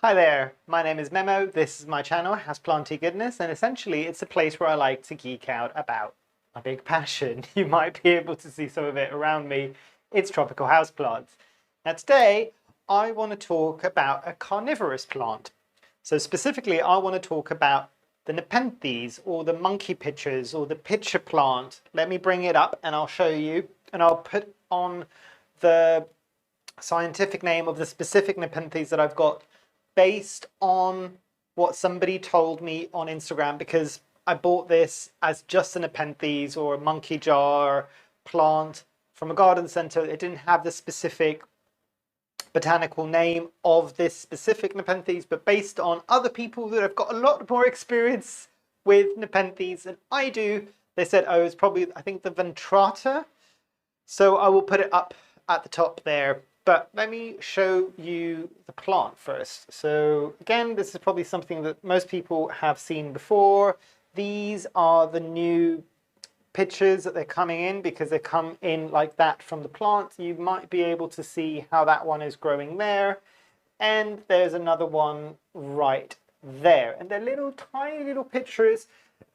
Hi there, my name is Memo, this is my channel, Houseplanty Goodness, and essentially it's a place where I like to geek out about my big passion. You might be able to see some of it around me. It's tropical houseplants. Now today, I want to talk about a carnivorous plant. So specifically, I want to talk about the Nepenthes, or the monkey pitchers, or the pitcher plant. Let me bring it up and I'll show you, and I'll put on the scientific name of the specific Nepenthes that I've got based on what somebody told me on Instagram, because I bought this as just a Nepenthes or a monkey jar plant from a garden center. It didn't have the specific botanical name of this specific Nepenthes, but based on other people that have got a lot more experience with Nepenthes than I do, they said, oh, it's probably, I think, the Ventrata. So I will put it up at the top there. But let me show you the plant first. So again, this is probably something that most people have seen before. These are the new pictures that they're coming in, because they come in like that from the plant. You might be able to see how that one is growing there. And there's another one right there. And they're little tiny little pictures.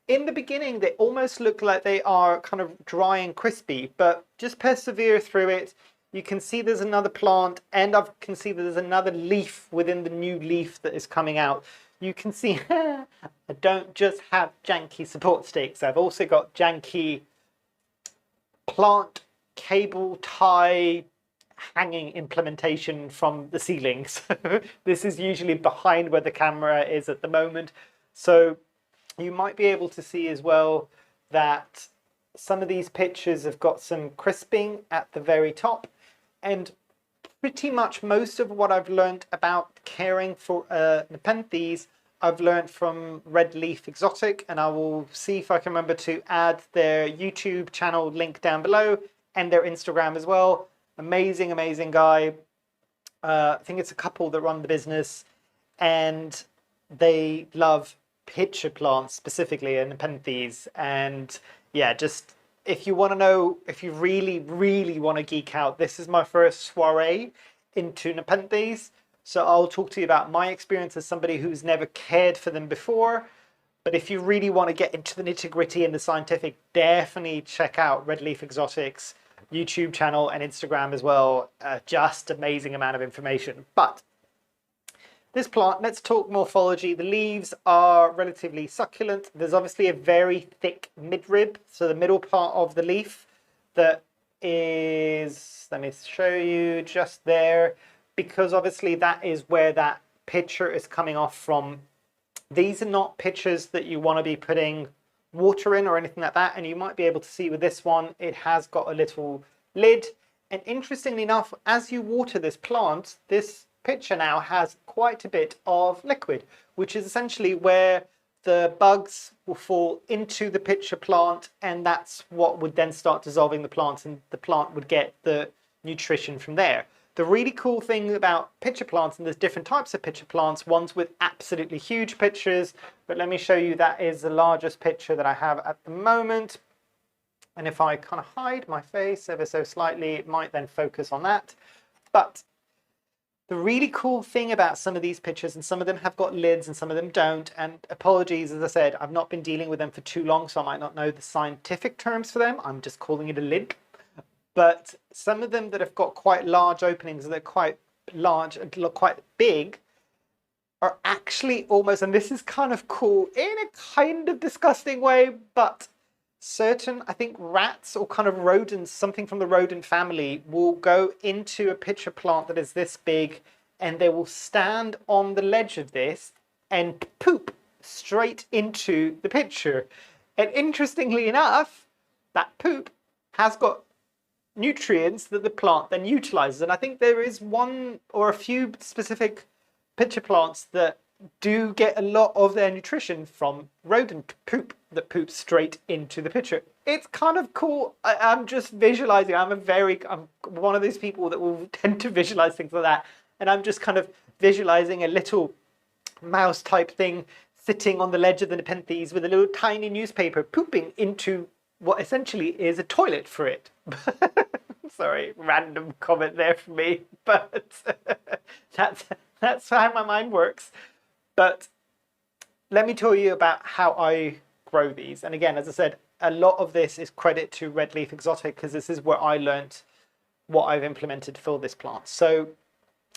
In the beginning, they almost look like they are kind of dry and crispy, but just persevere through it. You can see there's another plant, and I can see there's another leaf within the new leaf that is coming out. You can see I don't just have janky support sticks. I've also got janky plant cable tie hanging implementation from the ceiling. So this is usually behind where the camera is at the moment. So you might be able to see as well that some of these pictures have got some crisping at the very top. And pretty much most of what I've learned about caring for Nepenthes, I've learned from Red Leaf Exotic, and I will see if I can remember to add their YouTube channel link down below and their Instagram as well. Amazing, amazing guy. I think it's a couple that run the business, and they love pitcher plants specifically, and Nepenthes. And yeah, just if you want to know, if you really, really want to geek out, this is my first soiree into Nepenthes. So I'll talk to you about my experience as somebody who's never cared for them before. But if you really want to get into the nitty-gritty and the scientific, definitely check out Red Leaf Exotics YouTube channel and Instagram as well. Just amazing amount of information. But this plant, let's talk morphology. The leaves are relatively succulent. There's obviously a very thick midrib, so the middle part of the leaf that is, let me show you just there, because obviously that is where that pitcher is coming off from. These are not pitchers that you want to be putting water in or anything like that, and you might be able to see with this one, it has got a little lid. And interestingly enough, as you water this plant, this pitcher now has quite a bit of liquid, which is essentially where the bugs will fall into the pitcher plant, and that's what would then start dissolving the plant, and the plant would get the nutrition from there. The really cool thing about pitcher plants, and there's different types of pitcher plants, ones with absolutely huge pitchers, but let me show you, that is the largest pitcher that I have at the moment. And if I kind of hide my face ever so slightly, it might then focus on that. But the really cool thing about some of these pitchers, and some of them have got lids and some of them don't, and apologies, as I said, I've not been dealing with them for too long, so I might not know the scientific terms for them. I'm just calling it a lid. But some of them that have got quite large openings, and they're quite large and look quite big, are actually almost, and this is kind of cool in a kind of disgusting way, but certain, I think, rats or kind of rodents, something from the rodent family, will go into a pitcher plant that is this big, and they will stand on the ledge of this and poop straight into the pitcher. And interestingly enough, that poop has got nutrients that the plant then utilizes. And I think there is one or a few specific pitcher plants that do get a lot of their nutrition from rodent poop that poops straight into the pitcher. It's kind of cool. I'm just visualizing. I'm one of those people that will tend to visualize things like that. And I'm just kind of visualizing a little mouse type thing sitting on the ledge of the Nepenthes with a little tiny newspaper pooping into what essentially is a toilet for it. Sorry, random comment there for me, but That's how my mind works. But let me tell you about how I grow these. And again, as I said, a lot of this is credit to Red Leaf Exotic because this is where I learnt what I've implemented for this plant. So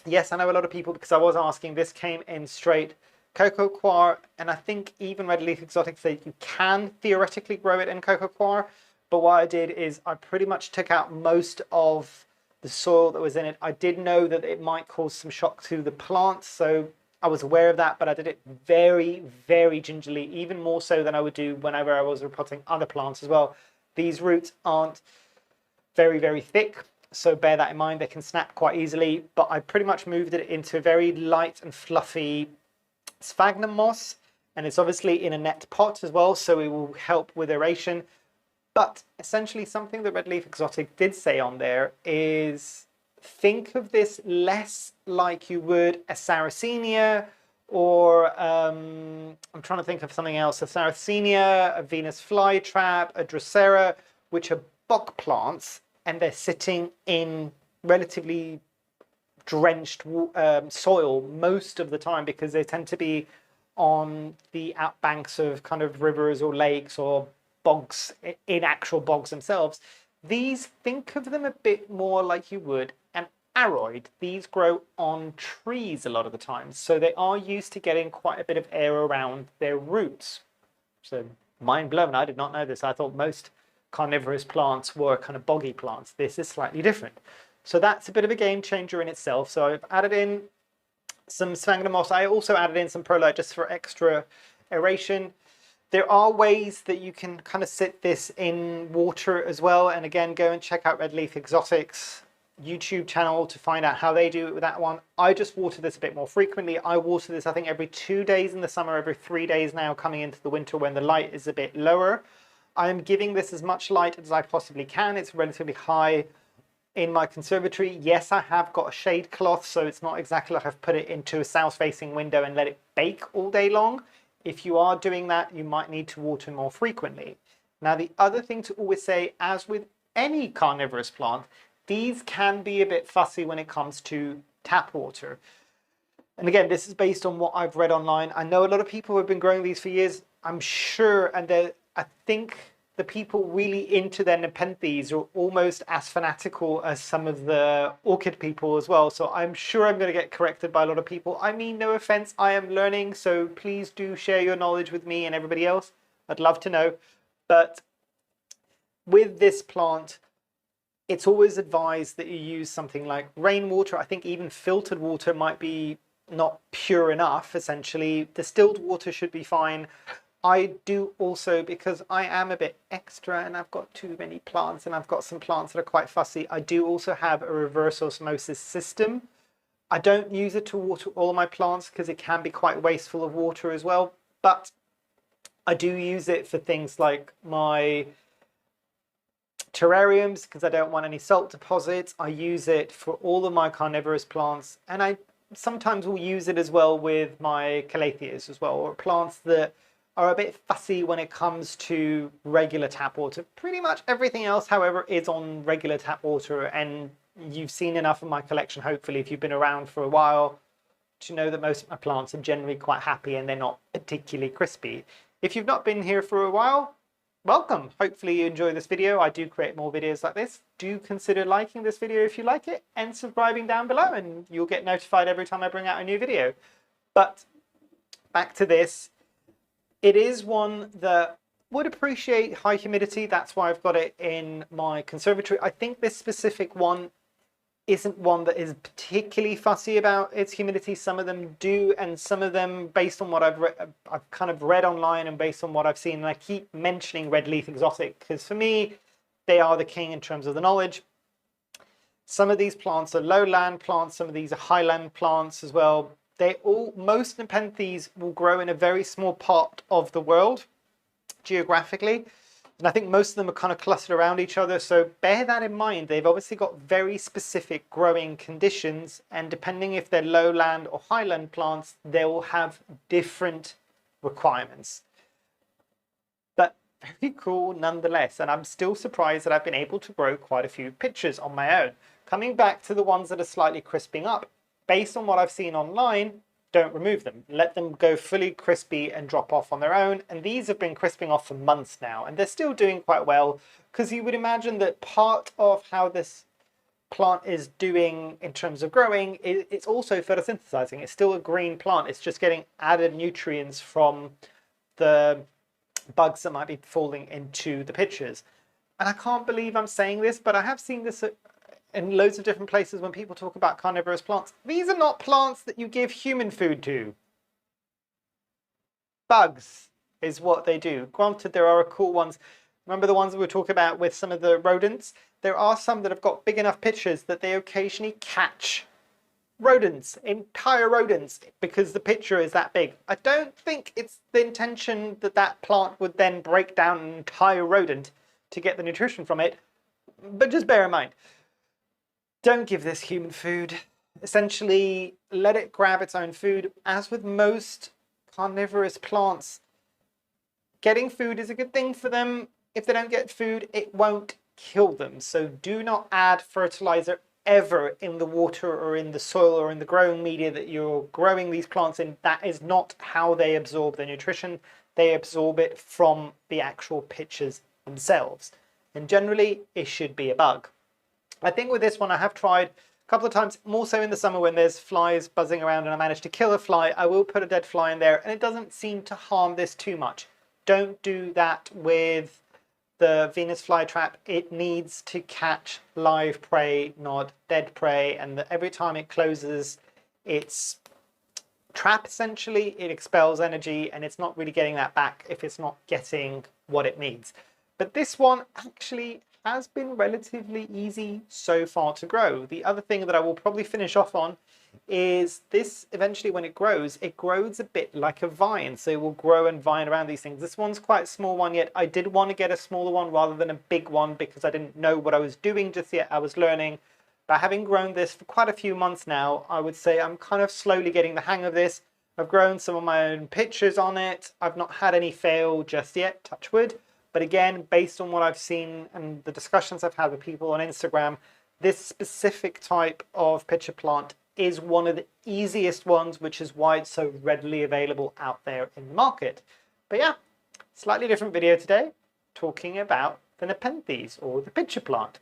yes, I know a lot of people, because I was asking, this came in straight cocoa coir, and I think even Red Leaf Exotic said you can theoretically grow it in cocoa coir. But what I did is I pretty much took out most of the soil that was in it. I did know that it might cause some shock to the plant, so I was aware of that, but I did it very, very gingerly, even more so than I would do whenever I was repotting other plants as well. These roots aren't very, very thick, so bear that in mind. They can snap quite easily, but I pretty much moved it into a very light and fluffy sphagnum moss, and it's obviously in a net pot as well, so it will help with aeration. But essentially something that Red Leaf Exotic did say on there is think of this less like you would a Sarracenia or I'm trying to think of something else, a Sarracenia, a Venus flytrap, a Drosera, which are bog plants, and they're sitting in relatively drenched soil most of the time because they tend to be on the outbanks of kind of rivers or lakes or bogs, in actual bogs themselves. These, think of them a bit more like you would an aroid. These grow on trees a lot of the time, so they are used to getting quite a bit of air around their roots. So mind blown, I did not know this. I thought most carnivorous plants were kind of boggy plants. This is slightly different. So that's a bit of a game changer in itself. So I've added in some sphagnum moss. I also added in some perlite just for extra aeration. There are ways that you can kind of sit this in water as well. And again, go and check out Red Leaf Exotics YouTube channel to find out how they do it with that one. I just water this a bit more frequently. I water this, I think, every 2 days in the summer, every 3 days now coming into the winter when the light is a bit lower. I'm giving this as much light as I possibly can. It's relatively high in my conservatory. Yes, I have got a shade cloth, so it's not exactly like I've put it into a south-facing window and let it bake all day long. If you are doing that, you might need to water more frequently. Now, the other thing to always say, as with any carnivorous plant, these can be a bit fussy when it comes to tap water. And again, this is based on what I've read online. I know a lot of people have been growing these for years, I'm sure, and I think the people really into their Nepenthes are almost as fanatical as some of the orchid people as well. So I'm sure I'm going to get corrected by a lot of people. I mean, no offense, I am learning, so please do share your knowledge with me and everybody else. I'd love to know. But with this plant, it's always advised that you use something like rainwater. I think even filtered water might be not pure enough, essentially. Distilled water should be fine. I do also, because I am a bit extra and I've got too many plants and I've got some plants that are quite fussy, I do also have a reverse osmosis system. I don't use it to water all my plants because it can be quite wasteful of water as well, but I do use it for things like my terrariums because I don't want any salt deposits. I use it for all of my carnivorous plants, and I sometimes will use it as well with my calatheas as well, or plants that are a bit fussy when it comes to regular tap water. Pretty much everything else, however, is on regular tap water, and you've seen enough of my collection, hopefully, if you've been around for a while, to know that most of my plants are generally quite happy and they're not particularly crispy. If you've not been here for a while, welcome. Hopefully you enjoy this video. I do create more videos like this. Do consider liking this video if you like it and subscribing down below, and you'll get notified every time I bring out a new video. But back to this. It is one that would appreciate high humidity. That's why I've got it in my conservatory. I think this specific one isn't one that is particularly fussy about its humidity. Some of them do, and some of them, based on what I've kind of read online and based on what I've seen, and I keep mentioning Red Leaf Exotic because for me, they are the king in terms of the knowledge. Some of these plants are lowland plants. Some of these are highland plants as well. Most Nepenthes will grow in a very small part of the world geographically, and I think most of them are kind of clustered around each other, so bear that in mind. They've obviously got very specific growing conditions, and depending if they're lowland or highland plants, they will have different requirements. But very cool nonetheless, and I'm still surprised that I've been able to grow quite a few pitchers on my own. Coming back to the ones that are slightly crisping up, based on what I've seen online, don't remove them. Let them go fully crispy and drop off on their own. And these have been crisping off for months now, and they're still doing quite well, because you would imagine that part of how this plant is doing in terms of growing, it's also photosynthesizing. It's still a green plant. It's just getting added nutrients from the bugs that might be falling into the pitchers. And I can't believe I'm saying this, but I have seen this in loads of different places when people talk about carnivorous plants. These are not plants that you give human food to. Bugs is what they do. Granted, there are cool ones. Remember the ones that we were talking about with some of the rodents? There are some that have got big enough pitchers that they occasionally catch rodents, entire rodents, because the pitcher is that big. I don't think it's the intention that that plant would then break down an entire rodent to get the nutrition from it, but just bear in mind, don't give this human food. Essentially, let it grab its own food. As with most carnivorous plants, getting food is a good thing for them. If they don't get food, it won't kill them. So do not add fertilizer ever in the water or in the soil or in the growing media that you're growing these plants in. That is not how they absorb their nutrition. They absorb it from the actual pitchers themselves. And generally, it should be a bug. I think with this one, I have tried a couple of times, more so in the summer when there's flies buzzing around and I managed to kill a fly. I will put a dead fly in there, and it doesn't seem to harm this too much. Don't do that with the Venus flytrap. It needs to catch live prey, not dead prey, and every time it closes its trap, essentially, it expels energy, and it's not really getting that back if it's not getting what it needs. But this one actually has been relatively easy so far to grow. The other thing that I will probably finish off on is this, eventually when it grows a bit like a vine. So it will grow and vine around these things. This one's quite a small one yet. I did want to get a smaller one rather than a big one because I didn't know what I was doing just yet. I was learning. But having grown this for quite a few months now, I would say I'm kind of slowly getting the hang of this. I've grown some of my own pictures on it. I've not had any fail just yet, touch wood. But again, based on what I've seen and the discussions I've had with people on Instagram, this specific type of pitcher plant is one of the easiest ones, which is why it's so readily available out there in the market. But yeah, slightly different video today, talking about the Nepenthes, or the pitcher plant.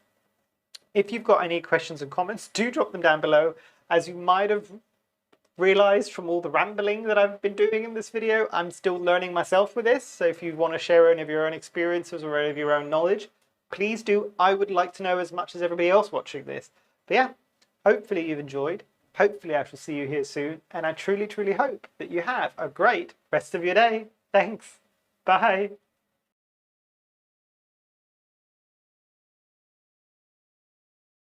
If you've got any questions and comments, do drop them down below. As you might have realized from all the rambling that I've been doing in this video, I'm still learning myself with this. So if you want to share any of your own experiences or any of your own knowledge, please do. I would like to know as much as everybody else watching this. But yeah, hopefully you've enjoyed. Hopefully I shall see you here soon. And I truly, truly hope that you have a great rest of your day. Thanks. Bye.